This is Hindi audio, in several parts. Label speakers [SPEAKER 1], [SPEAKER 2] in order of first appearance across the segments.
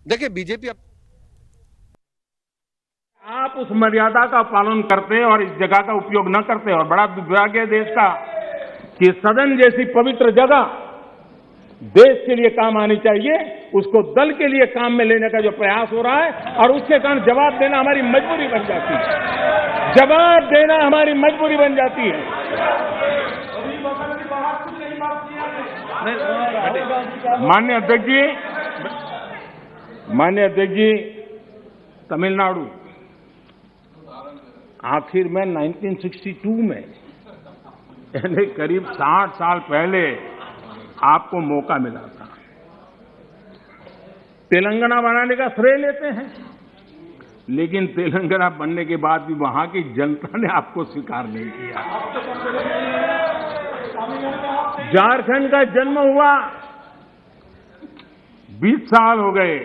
[SPEAKER 1] देखिए बीजेपी
[SPEAKER 2] आप उस मर्यादा का पालन करते और इस जगह का उपयोग न करते, और बड़ा दुर्भाग्य है देश का कि सदन जैसी पवित्र जगह देश के लिए काम आनी चाहिए, उसको दल के लिए काम में लेने का जो प्रयास हो रहा है, और उसके कारण जवाब देना हमारी मजबूरी बन जाती है। जवाब देना हमारी मजबूरी बन जाती है। माननीय अध्यक्ष जी, तमिलनाडु आखिर में 1962 में, यानी करीब 60 साल पहले आपको मौका मिला था। तेलंगाना बनाने का श्रेय लेते हैं, लेकिन तेलंगाना बनने के बाद भी वहां की जनता ने आपको स्वीकार नहीं किया। झारखंड का जन्म हुआ, 20 साल हो गए,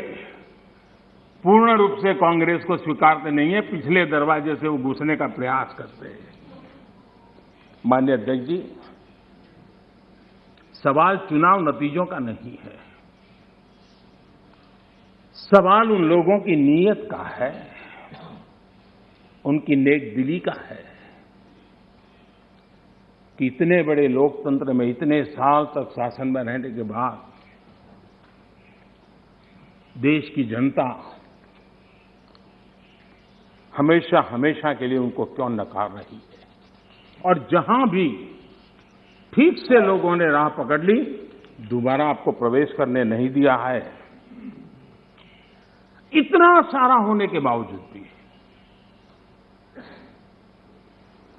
[SPEAKER 2] पूर्ण रूप से कांग्रेस को स्वीकारते नहीं है, पिछले दरवाजे से वो घुसने का प्रयास करते हैं। माननीय अध्यक्ष जी, सवाल चुनाव नतीजों का नहीं है, सवाल उन लोगों की नीयत का है, उनकी नेक दिली का है कि इतने बड़े लोकतंत्र में इतने साल तक शासन में रहने के बाद देश की जनता हमेशा हमेशा के लिए उनको क्यों नकार रही है, और जहां भी ठीक से लोगों ने राह पकड़ ली, दोबारा आपको प्रवेश करने नहीं दिया है। इतना सारा होने के बावजूद भी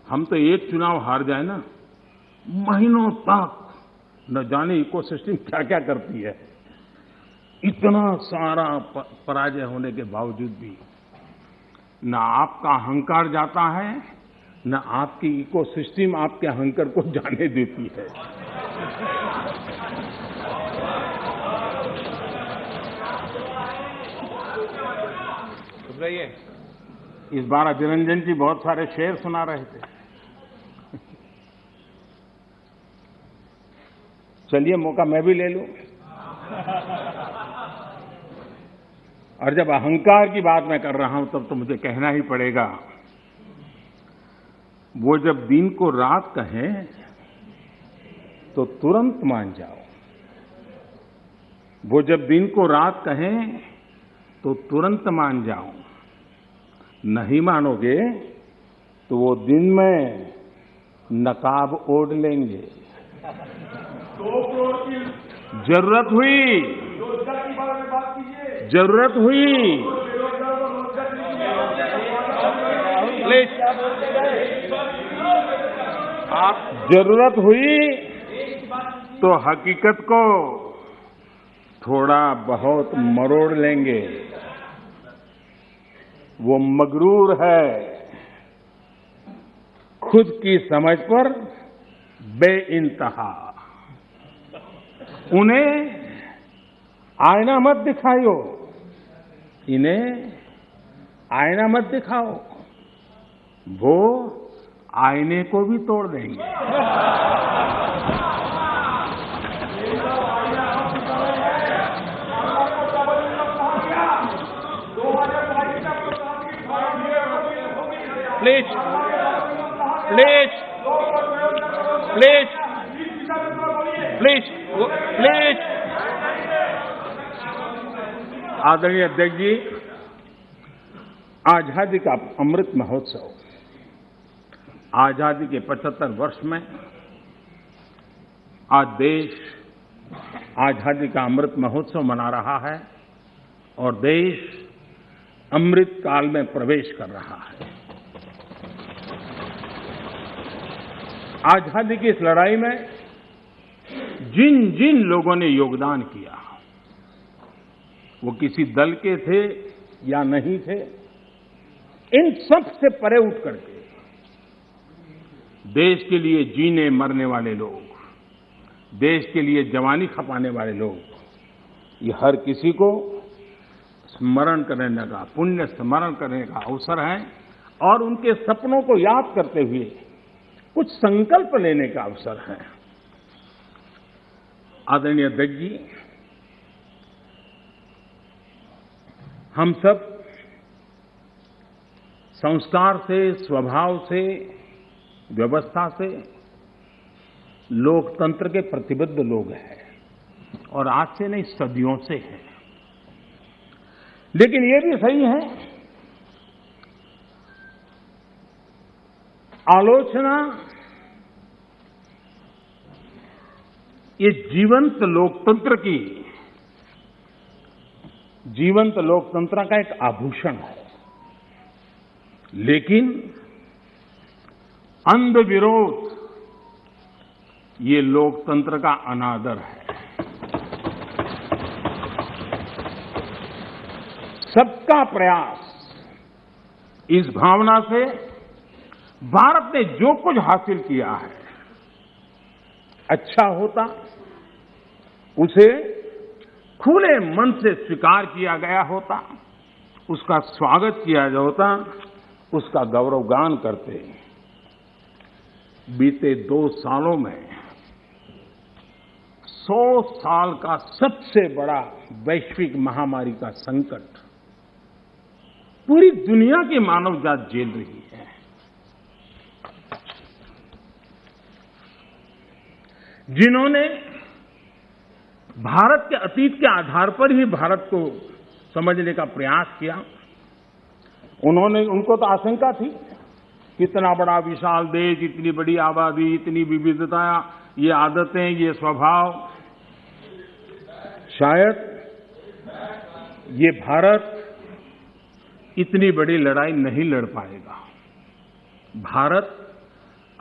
[SPEAKER 2] हम तो एक चुनाव हार जाए ना, महीनों तक न जाने इकोसिस्टम क्या क्या करती है। इतना सारा पराजय होने के बावजूद भी न आपका अहंकार जाता है, न आपकी इकोसिस्टम आपके अहंकार को जाने देती है। इस बार अभिरंजन जी बहुत सारे शेर सुना रहे थे। चलिए मौका मैं भी ले लूं। और जब अहंकार की बात मैं कर रहा हूं तब तो मुझे कहना ही पड़ेगा, वो जब दिन को रात कहें तो तुरंत मान जाओ, वो जब दिन को रात कहें तो तुरंत मान जाओ, नहीं मानोगे तो वो दिन में नकाब ओढ़ लेंगे। जरूरत हुई जरूरत हुई तो हकीकत को थोड़ा बहुत मरोड़ लेंगे। वो मगरूर है, खुद की समझ पर बेइंतहा। उन्हें आईना मत दिखाओ, इन्हें आईना मत दिखाओ, वो आईने को भी तोड़ देंगे। Please please please please please. आदरणीय अध्यक्ष जी, आजादी का अमृत महोत्सव, आजादी के 75 वर्ष में आज देश आजादी का अमृत महोत्सव मना रहा है और देश अमृत काल में प्रवेश कर रहा है। आजादी की इस लड़ाई में जिन जिन लोगों ने योगदान किया, वो किसी दल के थे या नहीं थे, इन सब से परे उठ करके देश के लिए जीने मरने वाले लोग, देश के लिए जवानी खपाने वाले लोग, ये हर किसी को स्मरण करने का, पुण्य स्मरण करने का अवसर है और उनके सपनों को याद करते हुए कुछ संकल्प लेने का अवसर है। आदरणीय अध्यक्ष जी, हम सब संस्कार से, स्वभाव से, व्यवस्था से लोकतंत्र के प्रतिबद्ध लोग हैं और आज से नहीं, सदियों से हैं। लेकिन ये भी सही है, आलोचना ये जीवंत लोकतंत्र का एक आभूषण है। लेकिन अंध विरोध ये लोकतंत्र का अनादर है। सबका प्रयास, इस भावना से भारत ने जो कुछ हासिल किया है, अच्छा होता, उसे खुले मन से स्वीकार किया गया होता, उसका स्वागत किया होता, उसका गौरवगान करते। बीते 2 सालों में 100 साल का सबसे बड़ा वैश्विक महामारी का संकट पूरी दुनिया की मानव जात झेल रही है। जिन्होंने भारत के अतीत के आधार पर ही भारत को समझने का प्रयास किया, उनको तो आशंका थी, कितना बड़ा विशाल देश, इतनी बड़ी आबादी, इतनी विविधता, ये आदतें, ये स्वभाव, शायद ये भारत इतनी बड़ी लड़ाई नहीं लड़ पाएगा, भारत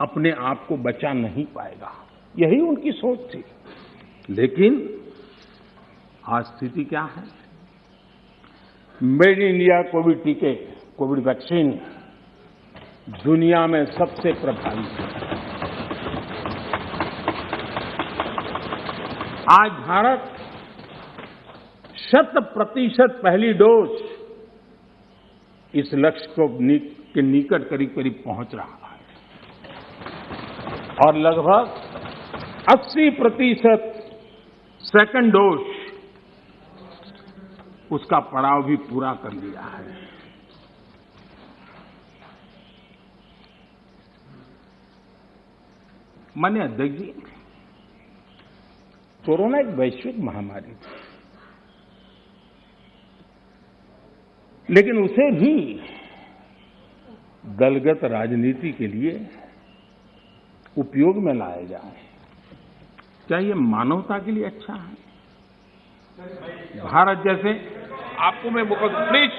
[SPEAKER 2] अपने आप को बचा नहीं पाएगा, यही उनकी सोच थी। लेकिन आज स्थिति क्या है? मेड इन इंडिया कोविड टीके, कोविड वैक्सीन दुनिया में सबसे प्रभावी है। आज भारत 100% पहली डोज इस लक्ष्य के निकट करीब पहुंच रहा है और लगभग 80% सेकंड डोज उसका पड़ाव भी पूरा कर लिया है। माननीय अध्यक्ष जी, कोरोना एक वैश्विक महामारी थी, लेकिन उसे भी दलगत राजनीति के लिए उपयोग में लाया जाए, क्या ये मानवता के लिए अच्छा है? भारत जैसे,
[SPEAKER 1] आपको मैं प्लीज